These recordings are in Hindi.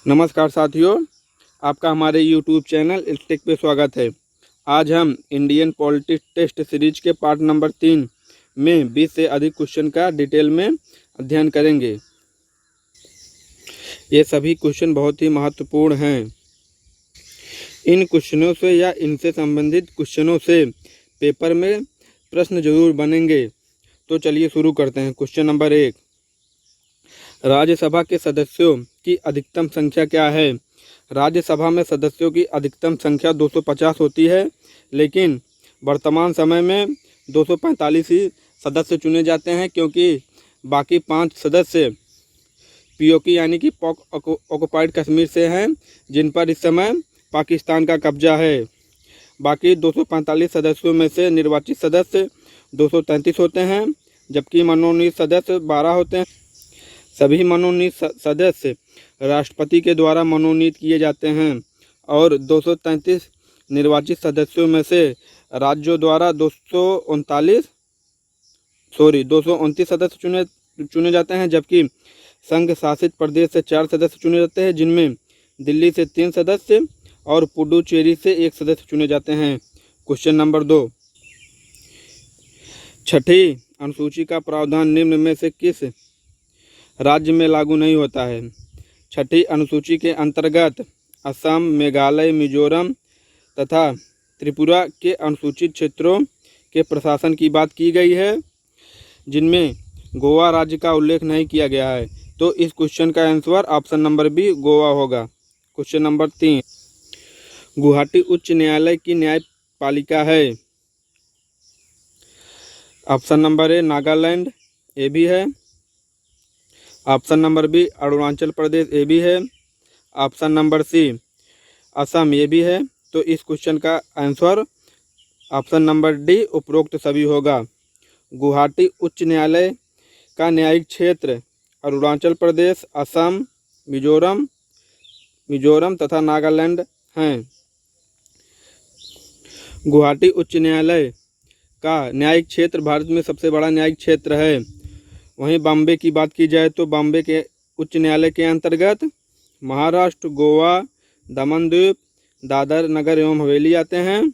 नमस्कार साथियों, आपका हमारे YouTube चैनल इल्टेक पे स्वागत है। आज हम इंडियन पॉलिटिक्स टेस्ट सीरीज के पार्ट नंबर 3 में 20 से अधिक क्वेश्चन का डिटेल में अध्ययन करेंगे। ये सभी क्वेश्चन बहुत ही महत्वपूर्ण हैं। इन क्वेश्चनों से या इनसे संबंधित क्वेश्चनों से पेपर में प्रश्न जरूर बनेंगे। तो चलिए शुरू करते हैं। क्वेश्चन नंबर 1, राज्यसभा के सदस्यों की अधिकतम संख्या क्या है? राज्यसभा में सदस्यों की अधिकतम संख्या 250 होती है, लेकिन वर्तमान समय में 245 ही सदस्य चुने जाते हैं, क्योंकि बाकी 5 सदस्य पीओके यानी कि पाक ऑक्युपाइड कश्मीर से हैं, जिन पर इस समय पाकिस्तान का कब्जा है। बाकी 245 सदस्यों में से निर्वाचित सदस्य 233 होते हैं, जबकि मनोनीत सदस्य 12 होते हैं। सभी मनोनीत सदस्य राष्ट्रपति के द्वारा मनोनीत किए जाते हैं और 233 निर्वाचित सदस्यों में से राज्यों द्वारा 229 सदस्य चुने जाते हैं, जबकि संघ शासित प्रदेश से 4 सदस्य चुने जाते हैं, जिनमें दिल्ली से 3 सदस्य और पुडुचेरी से 1 सदस्य चुने जाते हैं। क्वेश्चन नंबर 2, छठी अनुसूची का प्रावधान निम्न में से किस राज्य में लागू नहीं होता है? छठी अनुसूची के अंतर्गत असम, मेघालय, मिजोरम तथा त्रिपुरा के अनुसूचित क्षेत्रों के प्रशासन की बात की गई है, जिनमें गोवा राज्य का उल्लेख नहीं किया गया है। तो इस क्वेश्चन का answer option number B Goa होगा। क्वेश्चन नंबर 3, गुवाहाटी उच्च न्यायालय की न्यायपालिका है? ऑप्शन नंबर ए नागालैंड, ए भी है। Option number B Arunachal Pradesh, ए भी है। ऑप्शन नंबर सी असम, ये भी है। तो इस क्वेश्चन का आंसर ऑप्शन नंबर डी उपरोक्त सभी होगा। गुवाहाटी उच्च न्यायालय का न्यायिक क्षेत्र अरुणाचल प्रदेश, असम, मिजोरम तथा नागालैंड हैं। गुवाहाटी उच्च न्यायालय का न्यायिक क्षेत्र भारत में सबसे बड़ा न्यायिक क्षेत्र है। वहीं बॉम्बे की बात की जाए तो बॉम्बे के उच्च न्यायालय के अंतर्गत महाराष्ट्र, गोवा, दमन द्वीप, दादर नगर एवं हवेली आते हैं,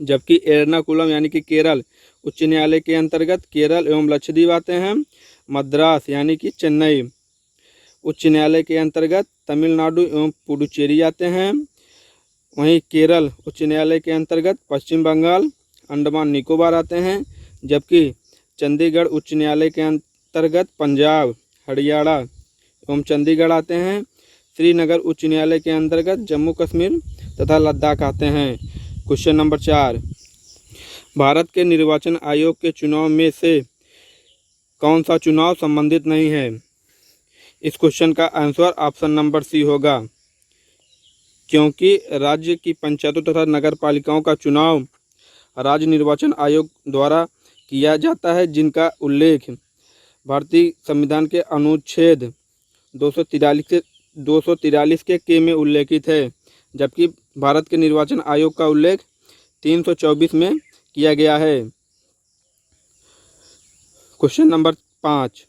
जबकि एर्नाकुलम यानी कि केरल उच्च न्यायालय के अंतर्गत केरल एवं लक्षद्वीप आते हैं। मद्रास यानी कि चेन्नई उच्च न्यायालय के अंतर्गत तमिलनाडु एवं पुडुचेरी आते हैं। वहीं केरल उच्च न्यायालय के अंतर्गत पश्चिम बंगाल, अंडमान निकोबार आते हैं, जबकि चंडीगढ़ उच्च न्यायालय के अंतर्गत पंजाब, हरियाणा एवं चंडीगढ़ आते हैं। श्रीनगर उच्च न्यायालय के अंतर्गत जम्मू कश्मीर तथा लद्दाख आते हैं। क्वेश्चन नंबर 4, भारत के निर्वाचन आयोग के चुनाव में से कौन सा चुनाव संबंधित नहीं है? इस क्वेश्चन का आंसर ऑप्शन नंबर सी होगा, क्योंकि राज्य की पंचायतों तथा नगर पालिकाओं का चुनाव राज्य निर्वाचन आयोग द्वारा किया जाता है, जिनका उल्लेख भारतीय संविधान के अनुच्छेद 243 के में उल्लेखित है, जबकि भारत के निर्वाचन आयोग का उल्लेख 324 में किया गया है। क्वेश्चन नंबर 5,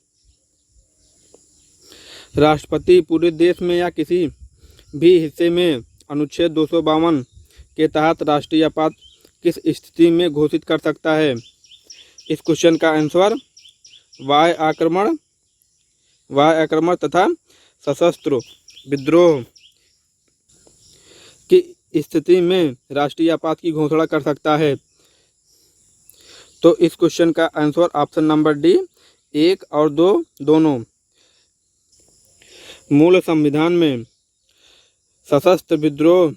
राष्ट्रपति पूरे देश में या किसी भी हिस्से में अनुच्छेद 252 के तहत राष्ट्रीय आपात किस स्थिति में घोषित कर सकता है? इस क्वेश्चन का आंसर बाह्य आक्रमण तथा सशस्त्र विद्रोह की स्थिति में राष्ट्रीय आपात की घोषणा कर सकता है। तो इस क्वेश्चन का आंसर ऑप्शन नंबर डी 1 और 2 दोनों। मूल संविधान में सशस्त्र विद्रोह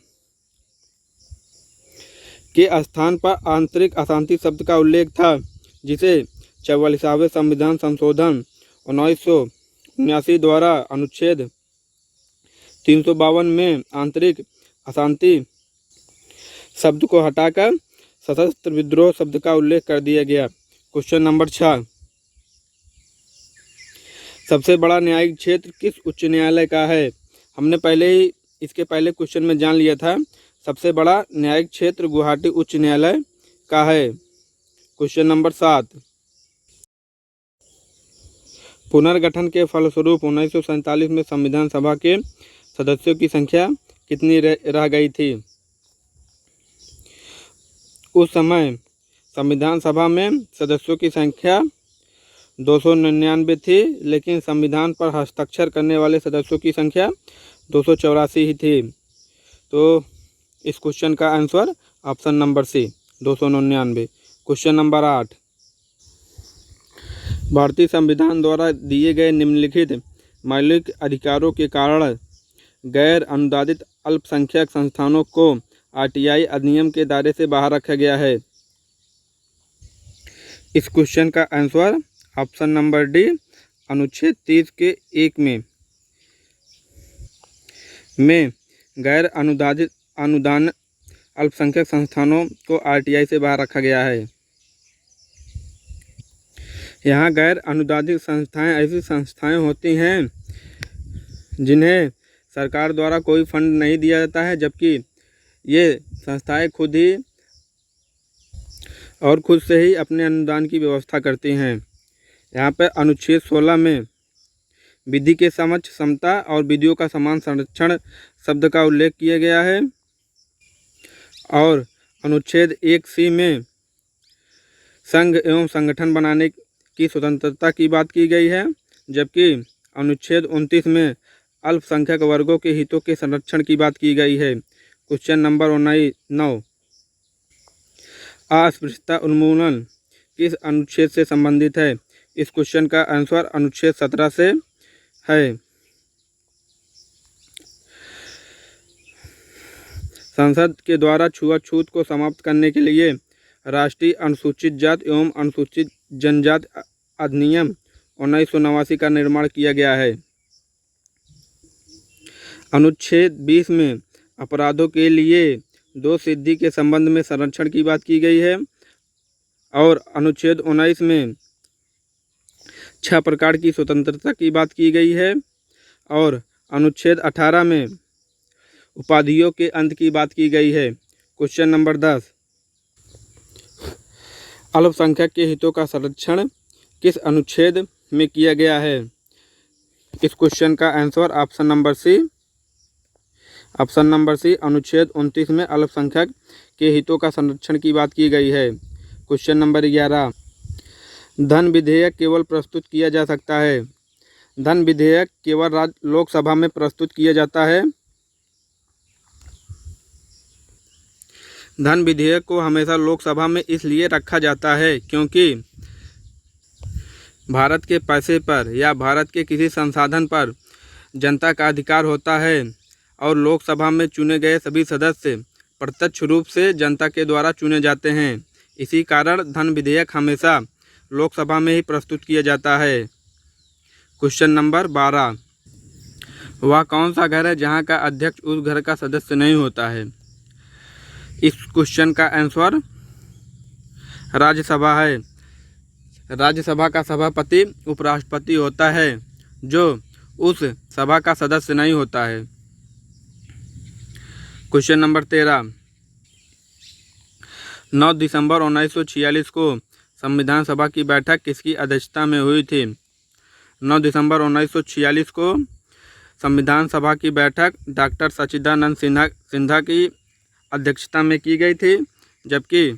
के स्थान पर आंतरिक अशांति शब्द का उल्लेख था, जिसे 44वें संविधान संशोधन 1979 द्वारा अनुच्छेद 352 में आंतरिक अशांति शब्द को हटाकर सशस्त्र विद्रोह शब्द का उल्लेख कर दिया गया। क्वेश्चन नंबर 6, सबसे बड़ा न्यायिक क्षेत्र किस उच्च न्यायालय का है? हमने इसके पहले क्वेश्चन में जान लिया था। सबसे बड़ा न्यायिक क्षेत्र गुवाहाटी उच्च न्यायालय का है। क्वेश्चन नंबर 7, पुनर्गठन के फलस्वरूप 1947 में संविधान सभा के सदस्यों की संख्या कितनी रह गई थी? उस समय संविधान सभा में सदस्यों की संख्या 299 थी, लेकिन संविधान पर हस्ताक्षर करने वाले सदस्यों की संख्या 284 ही थी। तो इस क्वेश्चन का answer option number C 299। Question number 8, भारतीय संविधान द्वारा दिए गए निम्नलिखित मौलिक अधिकारों के कारण गैर अनुदानित अल्पसंख्यक संस्थानों को आरटीआई अधिनियम के दायरे से बाहर रखा गया है। इस क्वेश्चन का आंसर ऑप्शन नंबर डी अनुच्छेद 30 के 1 में गैर अनुदान अल्पसंख्यक संस्थानों को आरटीआई से बाहर रखा गया है। यहाँ गैर अनुदानित संस्थाएं ऐसी संस्थाएं होती हैं जिन्हें सरकार द्वारा कोई फंड नहीं दिया जाता है, जबकि ये संस्थाएं खुद से ही अपने अनुदान की व्यवस्था करती हैं। यहाँ पर अनुच्छेद 16 में विधि के समक्ष समता और विधियों का समान संरक्षण शब्द का उल्लेख किया गया है, और अनुच्छेद 1C में संघ एवं संगठन बनाने की स्वतंत्रता की बात की गई है, जबकि अनुच्छेद 29 में अल्पसंख्यक वर्गों के हितों के संरक्षण की बात की गई है। क्वेश्चन नंबर 9, अस्पृश्यता उन्मूलन किस अनुच्छेद से संबंधित है? इस क्वेश्चन का आंसर अनुच्छेद 17 से है। संसद के द्वारा छुआछूत को समाप्त करने के लिए राष्ट्रीय अनुसूचित जाति एवं अनुसूचित जनजाति अधिनियम 1989 का निर्माण किया गया है। अनुच्छेद 20 में अपराधों के लिए दो सिद्धि के संबंध में संरक्षण की बात की गई है, और अनुच्छेद 19 में 6 प्रकार की स्वतंत्रता की बात की गई है, और अनुच्छेद 18 में उपाधियों के अंत की बात की गई है। क्वेश्चन नंबर 10, अल्पसंख्यक के हितों का संरक्षण किस अनुच्छेद में किया गया है? इस क्वेश्चन का आंसर ऑप्शन नंबर सी अनुच्छेद 29 में अल्पसंख्यक के हितों का संरक्षण की बात की गई है। क्वेश्चन नंबर 11, धन विधेयक केवल प्रस्तुत किया जा सकता है। धन विधेयक केवल लोकसभा में प्रस्तुत किया जाता है। धन विधेयक को हमेशा लोकसभा में इसलिए रखा जाता है क्योंकि भारत के पैसे पर या भारत के किसी संसाधन पर जनता का अधिकार होता है, और लोकसभा में चुने गए सभी सदस्य प्रत्यक्ष रूप से जनता के द्वारा चुने जाते हैं। इसी कारण धन विधेयक हमेशा लोकसभा में ही प्रस्तुत किया जाता है। क्वेश्चन नंबर 12, वह कौन सा घर है जहां का अध्यक्ष उस घर का सदस्य नहीं होता है? इस क्वेश्चन का आंसर राज्यसभा है। राज्यसभा का सभापति उपराष्ट्रपति होता है, जो उस सभा का सदस्य नहीं होता है। क्वेश्चन नंबर 13, 9 दिसंबर 1946 को संविधान सभा की बैठक किसकी अध्यक्षता में हुई थी? 9 दिसंबर 1946 को संविधान सभा की बैठक डॉक्टर सच्चिदानंद सिन्हा की अध्यक्षता में की गई थी, जबकि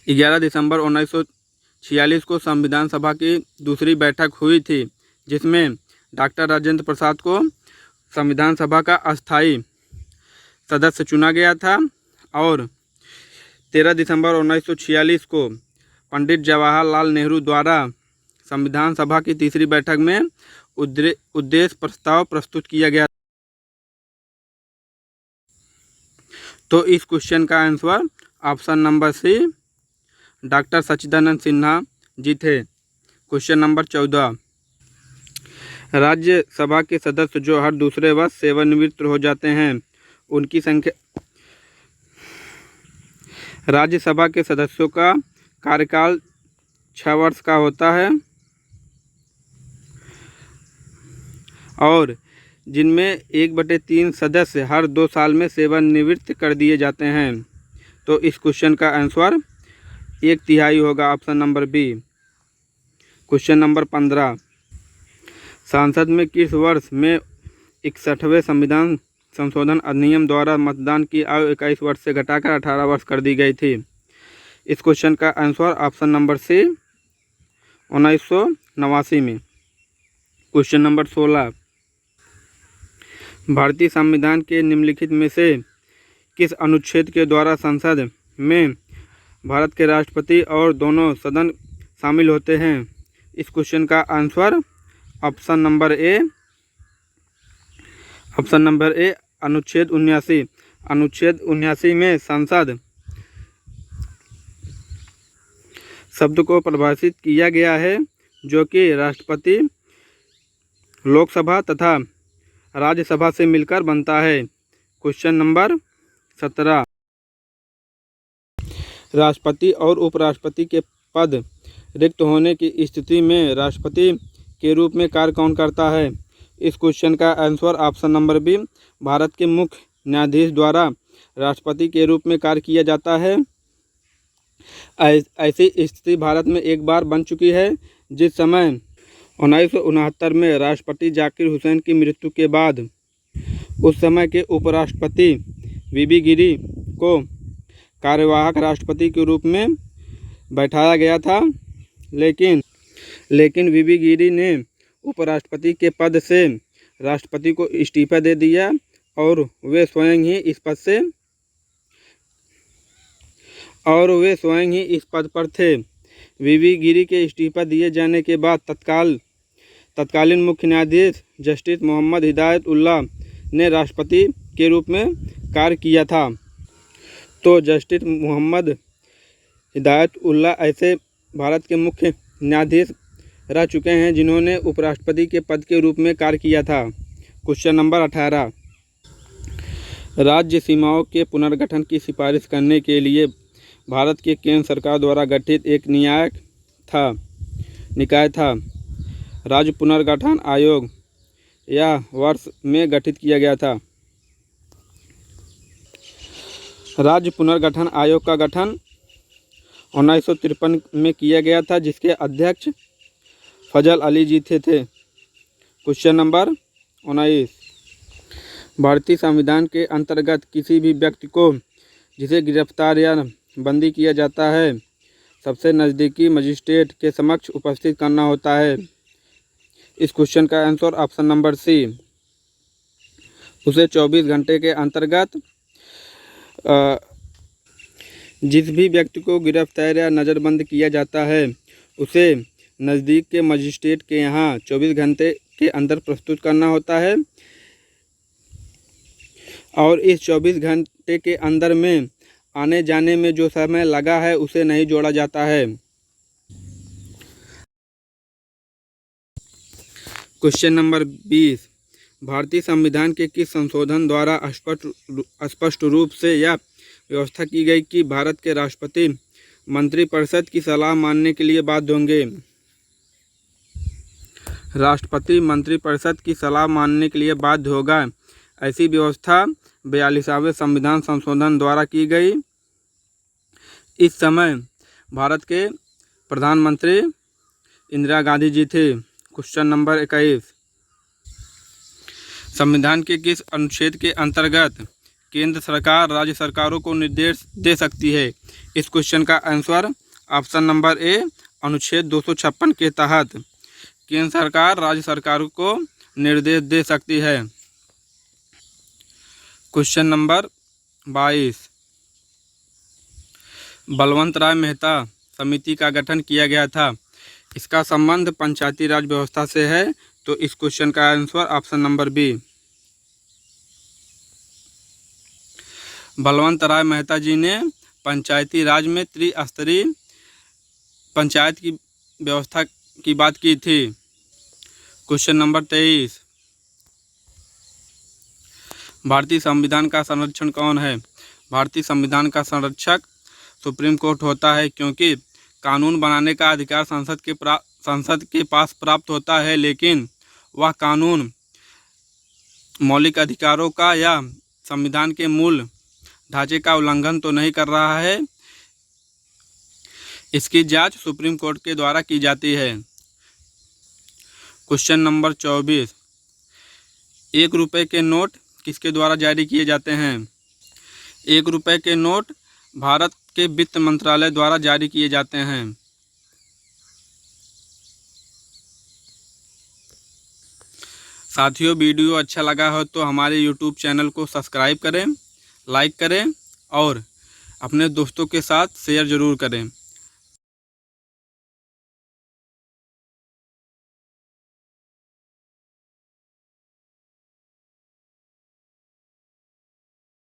11 दिसंबर 1946 को संविधान सभा की दूसरी बैठक हुई थी, जिसमें डॉक्टर राजेंद्र प्रसाद को संविधान सभा का अस्थायी सदस्य चुना गया था, और 13 दिसंबर 1946 को पंडित जवाहरलाल नेहरू द्वारा संविधान सभा की तीसरी बैठक में उद्देश्य प्रस्ताव प्रस्तुत किया गया। तो इस क्वेश्चन का answer option number C doctor Sachchidanand Sinha ji थे। क्वेश्चन नंबर 14, राज्यसभा के सदस्य जो हर दूसरे वर्ष सेवानिवृत्त हो जाते हैं उनकी संख्या। राज्यसभा के सदस्यों का कार्यकाल 6 वर्ष का होता है, और जिनमें 1/3 सदस्य हर 2 साल में सेवानिवृत्त कर दिए जाते हैं। तो इस क्वेश्चन का आंसर 1/3 होगा, option number B. Question number 15, संसद में किस वर्ष में 61वें संविधान संशोधन अधिनियम द्वारा मतदान की आयु 21 वर्ष से घटाकर 18 वर्ष कर दी गई थी। इस क्वेश्चन का आंसर ऑप्शन नंबर सी 1989 में। क्वेश्चन नंबर 16, भारतीय संविधान के निम्नलिखित में से किस अनुच्छेद के द्वारा संसद में भारत के राष्ट्रपति और दोनों सदन शामिल होते हैं? इस क्वेश्चन का आंसर ऑप्शन नंबर ए अनुच्छेद 79। अनुच्छेद 79 में संसद शब्द को परिभाषित किया गया है, जो कि राष्ट्रपति, लोकसभा तथा राज्यसभा से मिलकर बनता है। क्वेश्चन नंबर 17, राष्ट्रपति और उपराष्ट्रपति के पद रिक्त होने की स्थिति में राष्ट्रपति के रूप में कार्य कौन करता है? इस क्वेश्चन का आंसर ऑप्शन नंबर बी भारत के मुख्य न्यायाधीश द्वारा राष्ट्रपति के रूप में कार्य किया जाता है। ऐसी स्थिति भारत में एक बार बन चुकी है, जिस समय 1969 में राष्ट्रपति जाकिर हुसैन की मृत्यु के बाद उस समय के उपराष्ट्रपति वीबी गिरी को कार्यवाहक राष्ट्रपति के रूप में बैठाया गया था, लेकिन वीबी गिरी ने उपराष्ट्रपति के पद से राष्ट्रपति को इस्तीफा दे दिया और वे स्वयं ही इस पद पर थे। वीबी गिरी के इस्तीफा दिए जाने के बाद तत्कालीन मुख्य न्यायाधीश जस्टिस मोहम्मद हिदायत उल्लाह ने राष्ट्रपति के रूप में कार्य किया था। तो जस्टिस मोहम्मद हिदायत उल्लाह ऐसे भारत के मुख्य न्यायाधीश रह चुके हैं जिन्होंने उपराष्ट्रपति के पद के रूप में कार्य किया था। क्वेश्चन नंबर 18, राज्य सीमाओं के पुनर्गठन की सिफारिश करने के लिए भारत के केंद्र सरकार द्वारा गठित एक निकाय था। राज्य पुनर्गठन आयोग यह वर्ष में गठित किया गया था। राज्य पुनर्गठन आयोग का गठन 1953 में किया गया था, जिसके अध्यक्ष फजल अली जी थे। क्वेश्चन नंबर 19, भारतीय संविधान के अंतर्गत किसी भी व्यक्ति को जिसे गिरफ्तार या बंदी किया जाता है, सबसे नज़दीकी मजिस्ट्रेट के समक्ष उपस्थित करना होता है। इस क्वेश्चन का आंसर ऑप्शन नंबर सी, उसे 24 घंटे के अंतर्गत जिस भी व्यक्ति को गिरफ्तार या नज़रबंद किया जाता है, उसे नज़दीक के मजिस्ट्रेट के यहाँ 24 घंटे के अंदर प्रस्तुत करना होता है और इस 24 घंटे के अंदर में आने जाने में जो समय लगा है उसे नहीं जोड़ा जाता है। क्वेश्चन नंबर 20, भारतीय संविधान के किस संशोधन द्वारा स्पष्ट रूप से यह व्यवस्था की गई कि भारत के राष्ट्रपति मंत्रिपरिषद की सलाह मानने के लिए बाध्य होंगे? राष्ट्रपति मंत्रिपरिषद की सलाह मानने के लिए बाध्य होगा, ऐसी व्यवस्था 42वें संविधान संशोधन द्वारा की गई। इस समय भारत के प्रधानमंत्री इंदिरा गांधी जी थे। क्वेश्चन नंबर 21, संविधान के किस अनुच्छेद के अंतर्गत केंद्र सरकार राज्य सरकारों को निर्देश दे सकती है? इस क्वेश्चन का आंसर ऑप्शन नंबर ए अनुच्छेद 256 के तहत केंद्र सरकार राज्य सरकारों को निर्देश दे सकती है। क्वेश्चन नंबर 22, बलवंत राय मेहता समिति का गठन किया गया था, इसका संबंध पंचायती राज व्यवस्था से है। तो इस क्वेश्चन का answer option number B, Balwant Rai Mehta ji ने पंचायती राज में त्रिस्तरीय पंचायत की व्यवस्था की बात की थी। क्वेश्चन नंबर 23, भारतीय संविधान का संरक्षण कौन है? भारतीय संविधान का संरक्षक सुप्रीम कोर्ट होता है, क्योंकि कानून बनाने का अधिकार संसद के पास प्राप्त होता है, लेकिन वह कानून मौलिक अधिकारों का या संविधान के मूल ढांचे का उल्लंघन तो नहीं कर रहा है। इसकी जांच सुप्रीम कोर्ट के द्वारा की जाती है। क्वेश्चन नंबर 24, 1 रुपये के नोट किसके द्वारा जारी किए जाते हैं? 1 रुपये के नोट भारत के वित्त मंत्रालय द्वारा जारी किए जाते हैं। साथियों, वीडियो अच्छा लगा हो तो हमारे YouTube चैनल को सब्सक्राइब करें, लाइक करें और अपने दोस्तों के साथ शेयर ज़रूर करें।